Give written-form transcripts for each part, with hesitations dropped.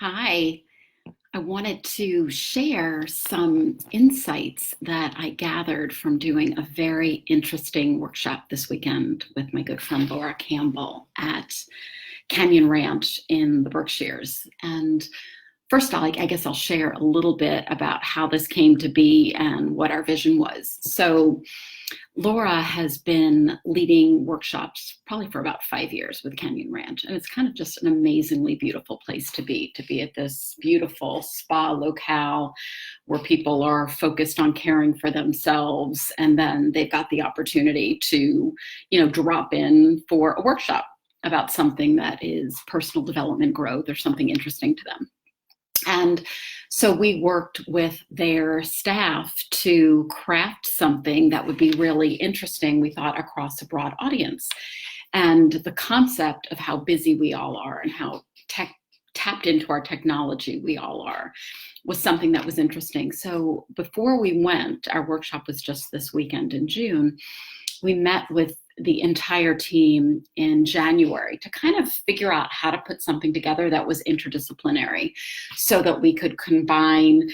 Hi, I wanted to share some insights that I gathered from doing a very interesting workshop this weekend with my good friend Laura Campbell at Canyon Ranch in the Berkshires. And first, I guess I'll share a little bit about how this came to be and what our vision was. So, Laura has been leading workshops probably for about 5 years with Canyon Ranch, and it's kind of just an amazingly beautiful place to be at this beautiful spa locale where people are focused on caring for themselves, and then they've got the opportunity to, drop in for a workshop about something that is personal development growth or something interesting to them. And so we worked with their staff to craft something that would be really interesting, we thought, across a broad audience. And the concept of how busy we all are and how tapped into our technology we all are was something that was interesting. So before we went, our workshop was just this weekend in June, we met with the entire team in January to kind of figure out how to put something together that was interdisciplinary so that we could combine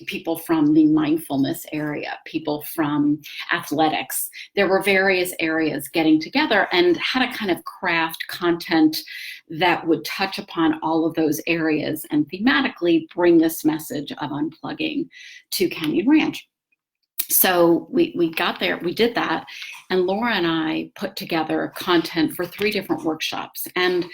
people from the mindfulness area, people from athletics. There were various areas getting together and how to kind of craft content that would touch upon all of those areas and thematically bring this message of unplugging to Canyon Ranch. So we got there, we did that, and Laura and I put together content for 3 different workshops. And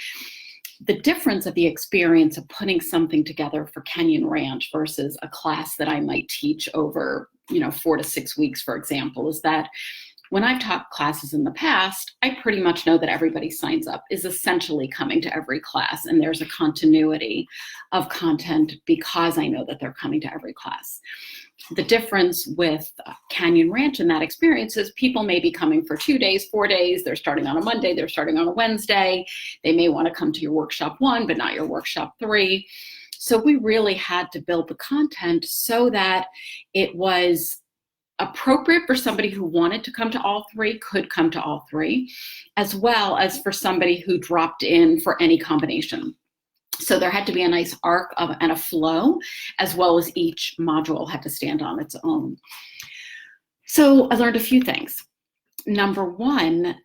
the difference of the experience of putting something together for Canyon Ranch versus a class that I might teach over, 4 to 6 weeks, for example, is that when I've taught classes in the past, I pretty much know that everybody signs up is essentially coming to every class, and there's a continuity of content because I know that they're coming to every class. The difference with Canyon Ranch in that experience is people may be coming for 2 days, 4 days. They're starting on a Monday, they're starting on a Wednesday. They may want to come to your workshop 1, but not your workshop 3. So we really had to build the content so that it was appropriate for somebody who wanted to come to all 3, could come to all 3, as well as for somebody who dropped in for any combination. So there had to be a nice arc and a flow, as well as each module had to stand on its own. So I learned a few things. Number 1,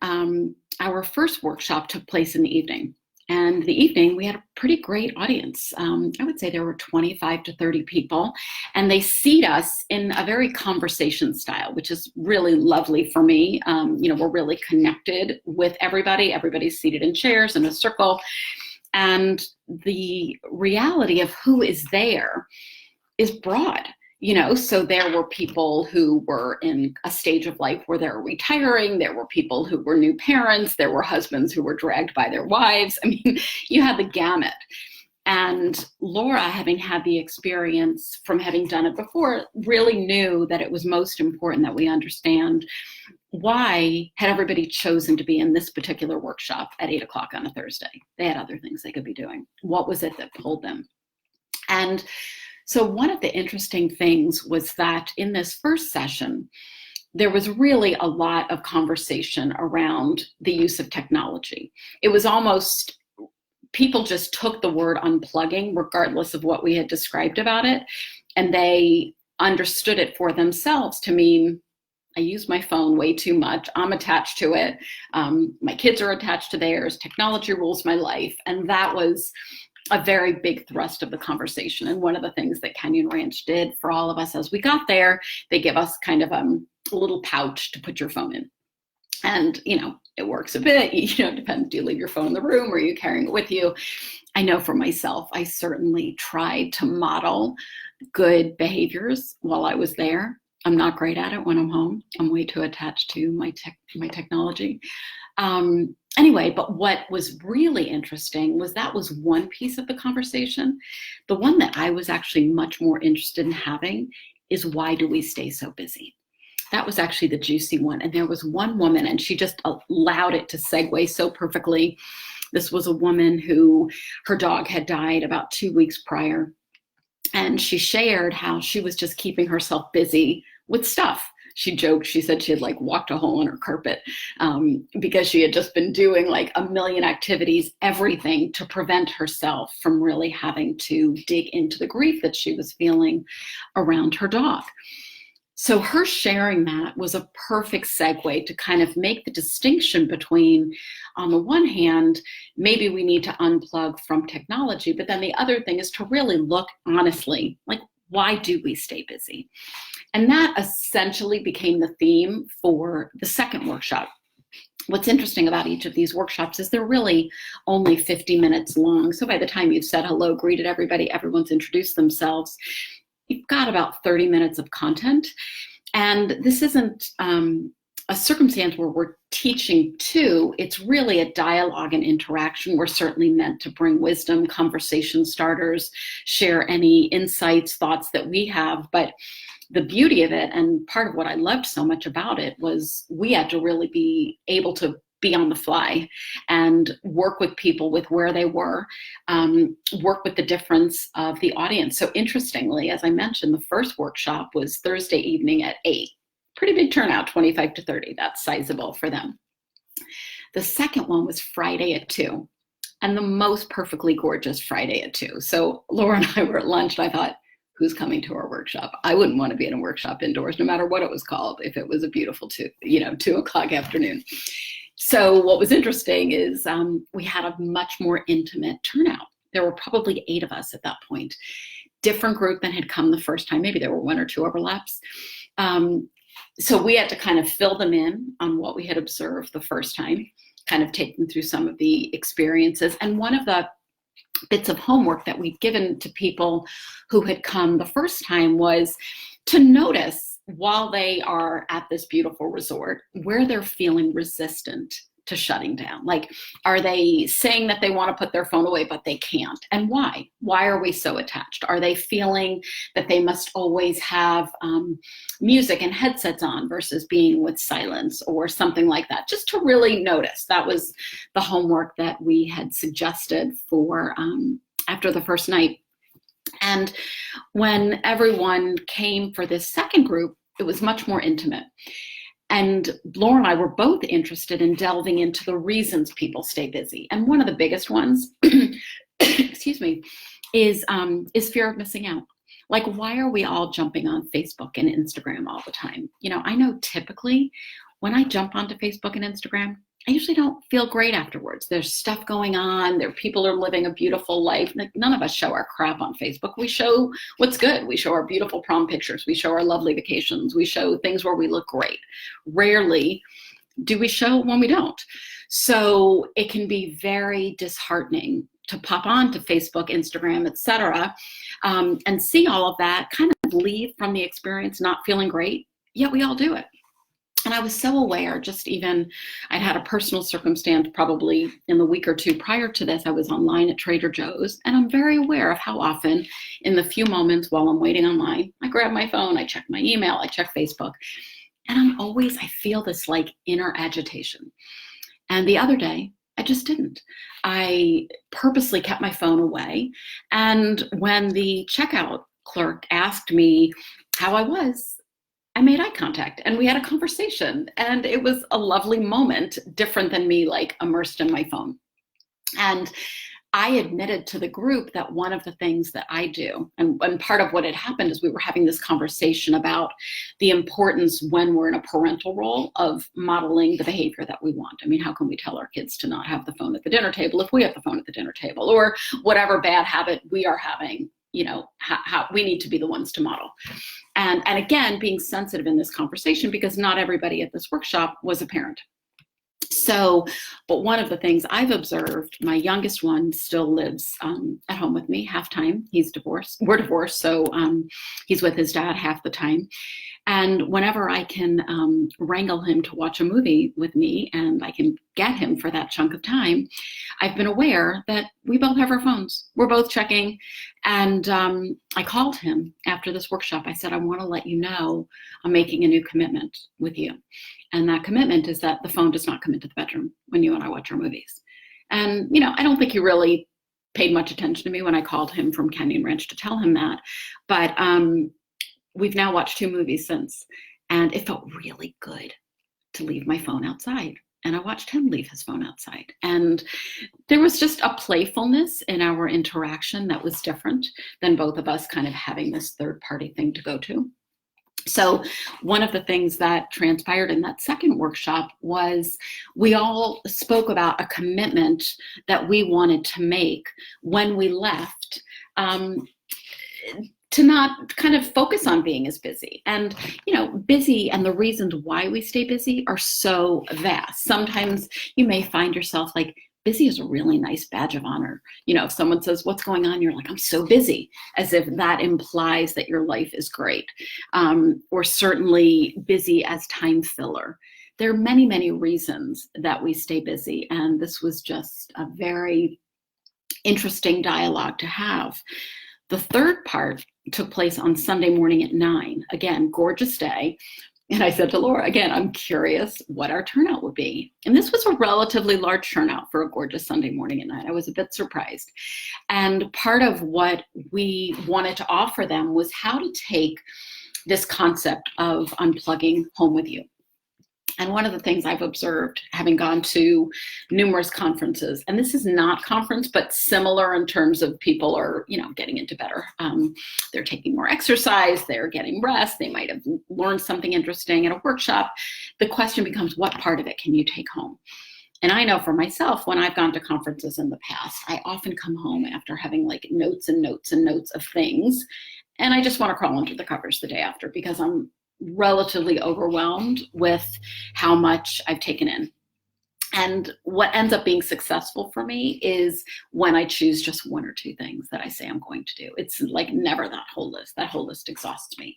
our first workshop took place in the evening. And the evening, we had a pretty great audience. I would say there were 25 to 30 people, and they seat us in a very conversation style, which is really lovely for me. We're really connected with everybody. Everybody's seated in chairs in a circle. And the reality of who is there is broad, so there were people who were in a stage of life where they're retiring. There were people who were new parents. There were husbands who were dragged by their wives. I mean, you had the gamut. And Laura, having had the experience from having done it before, really knew that it was most important that we understand why had everybody chosen to be in this particular workshop at 8:00 on a Thursday. They had other things they could be doing. What was it that pulled them? And so one of the interesting things was that in this first session, there was really a lot of conversation around the use of technology. It was almost people just took the word unplugging, regardless of what we had described about it, and they understood it for themselves to mean, I use my phone way too much. I'm attached to it. My kids are attached to theirs. Technology rules my life. And that was a very big thrust of the conversation. And one of the things that Canyon Ranch did for all of us as we got there, they give us kind of a little pouch to put your phone in. And, it works a bit, it depends. Do you leave your phone in the room or are you carrying it with you? I know for myself, I certainly tried to model good behaviors while I was there. I'm not great at it when I'm home. I'm way too attached to my technology. Anyway, but what was really interesting was that was one piece of the conversation. The one that I was actually much more interested in having is, why do we stay so busy? That was actually the juicy one. And there was one woman, and she just allowed it to segue so perfectly. This was a woman who, her dog had died about 2 weeks prior. And she shared how she was just keeping herself busy with stuff. she joked, she said she had like walked a hole in her carpet because she had just been doing like a million activities, everything to prevent herself from really having to dig into the grief that she was feeling around her dog. So her sharing that was a perfect segue to kind of make the distinction between, on the one hand, maybe we need to unplug from technology, but then the other thing is to really look honestly, like, why do we stay busy? And that essentially became the theme for the second workshop. What's interesting about each of these workshops is they're really only 50 minutes long. So by the time you've said hello, greeted everybody, everyone's introduced themselves, you've got about 30 minutes of content. And this isn't a circumstance where we're teaching to, it's really a dialogue and interaction. We're certainly meant to bring wisdom, conversation starters, share any insights, thoughts that we have. But the beauty of it, and part of what I loved so much about it, was we had to really be able to be on the fly and work with people with where they were, work with the difference of the audience. So interestingly, as I mentioned, the first workshop was Thursday evening at 8. Pretty big turnout, 25 to 30. That's sizable for them. The second one was Friday at 2, and the most perfectly gorgeous Friday at 2. So Laura and I were at lunch, and I thought, who's coming to our workshop? I wouldn't want to be in a workshop indoors, no matter what it was called, if it was a beautiful 2:00 afternoon. So what was interesting is we had a much more intimate turnout. There were probably 8 of us at that point. Different group than had come the first time. Maybe there were 1 or 2 overlaps. So we had to kind of fill them in on what we had observed the first time, kind of take them through some of the experiences. And one of the bits of homework that we'd given to people who had come the first time was to notice, while they are at this beautiful resort, where they're feeling resistant to shutting down. Like, are they saying that they want to put their phone away, but they can't? And why? Why are we so attached? Are they feeling that they must always have music and headsets on versus being with silence or something like that? Just to really notice. That was the homework that we had suggested for after the first night. And when everyone came for this second group, it was much more intimate. And Laura and I were both interested in delving into the reasons people stay busy. And one of the biggest ones, excuse me, is fear of missing out. Like, why are we all jumping on Facebook and Instagram all the time? I know typically when I jump onto Facebook and Instagram, I usually don't feel great afterwards. There's stuff going on. People are living a beautiful life. Like, none of us show our crap on Facebook. We show what's good. We show our beautiful prom pictures. We show our lovely vacations. We show things where we look great. Rarely do we show when we don't. So it can be very disheartening to pop on to Facebook, Instagram, etc., and see all of that, kind of leave from the experience not feeling great, yet we all do it. And I was so aware, I'd had a personal circumstance probably in the week or 2 prior to this. I was online at Trader Joe's, and I'm very aware of how often in the few moments while I'm waiting online, I grab my phone, I check my email, I check Facebook, and I feel this like inner agitation. And the other day, I just didn't. I purposely kept my phone away. And when the checkout clerk asked me how I was, I made eye contact and we had a conversation, and it was a lovely moment, different than me like immersed in my phone. And I admitted to the group that one of the things that I do, and part of what had happened is we were having this conversation about the importance when we're in a parental role of modeling the behavior that we want. I mean, how can we tell our kids to not have the phone at the dinner table if we have the phone at the dinner table, or whatever bad habit we are having? How we need to be the ones to model. And again, being sensitive in this conversation, because not everybody at this workshop was a parent. So, but one of the things I've observed, my youngest one still lives at home with me half time. He's divorced. We're divorced, so he's with his dad half the time. And whenever I can wrangle him to watch a movie with me and I can get him for that chunk of time, I've been aware that we both have our phones. We're both checking. And I called him after this workshop. I said, I want to let you know I'm making a new commitment with you. And that commitment is that the phone does not come into the bedroom when you and I watch our movies. And, I don't think he really paid much attention to me when I called him from Canyon Ranch to tell him that. But we've now watched 2 movies since. And it felt really good to leave my phone outside. And I watched him leave his phone outside. And there was just a playfulness in our interaction that was different than both of us kind of having this third party thing to go to. So one of the things that transpired in that second workshop was we all spoke about a commitment that we wanted to make when we left, to not kind of focus on being as busy. And, busy and the reasons why we stay busy are so vast. Sometimes you may find yourself like, busy is a really nice badge of honor. If someone says, what's going on? You're like, I'm so busy, as if that implies that your life is great. Or certainly busy as time filler. There are many, many reasons that we stay busy. And this was just a very interesting dialogue to have. The third part took place on Sunday morning at 9. Again, gorgeous day. And I said to Laura, again, I'm curious what our turnout would be. And this was a relatively large turnout for a gorgeous Sunday morning at 9. I was a bit surprised. And part of what we wanted to offer them was how to take this concept of unplugging home with you. And one of the things I've observed, having gone to numerous conferences, and this is not conference, but similar in terms of people are, getting into better. They're taking more exercise, they're getting rest, they might have learned something interesting at a workshop. The question becomes, what part of it can you take home? And I know for myself, when I've gone to conferences in the past, I often come home after having like notes and notes and notes of things. And I just want to crawl under the covers the day after because I'm relatively overwhelmed with how much I've taken in. And what ends up being successful for me is when I choose just one or two things that I say I'm going to do. It's like never that whole list. That whole list exhausts me.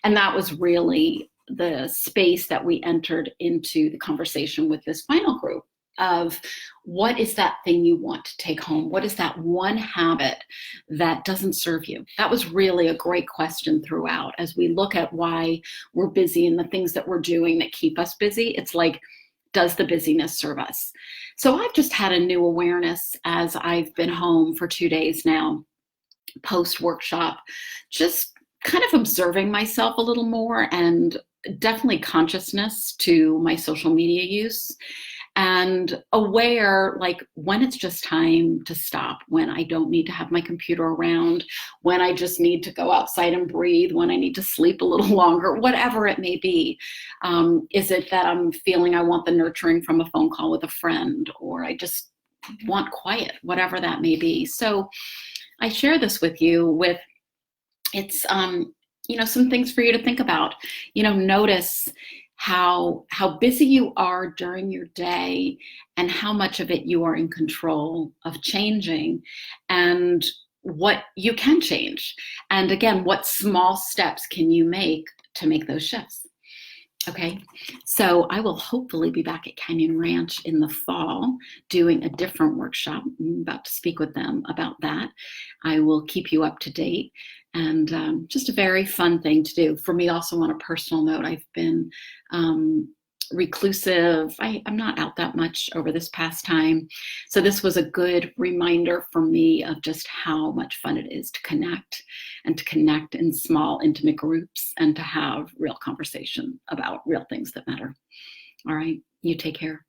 And that was really the space that we entered into the conversation with this final group of what is that thing you want to take home? What is that one habit that doesn't serve you? That was really a great question throughout as we look at why we're busy and the things that we're doing that keep us busy. It's like, does the busyness serve us? So I've just had a new awareness as I've been home for 2 days now, post-workshop, just kind of observing myself a little more and definitely consciousness to my social media use. And aware, like when it's just time to stop, when I don't need to have my computer around, when I just need to go outside and breathe, when I need to sleep a little longer, whatever it may be. Is it that I'm feeling I want the nurturing from a phone call with a friend, or I just want quiet, whatever that may be. So I share this with you with, it's, some things for you to think about. Notice how busy you are during your day and how much of it you are in control of changing and what you can change. And again, what small steps can you make to make those shifts? Okay, so I will hopefully be back at Canyon Ranch in the fall doing a different workshop. I'm about to speak with them about that. I will keep you up to date, and just a very fun thing to do. For me also on a personal note, I've been reclusive. I'm not out that much over this past time. So this was a good reminder for me of just how much fun it is to connect and to connect in small, intimate groups and to have real conversation about real things that matter. All right, you take care.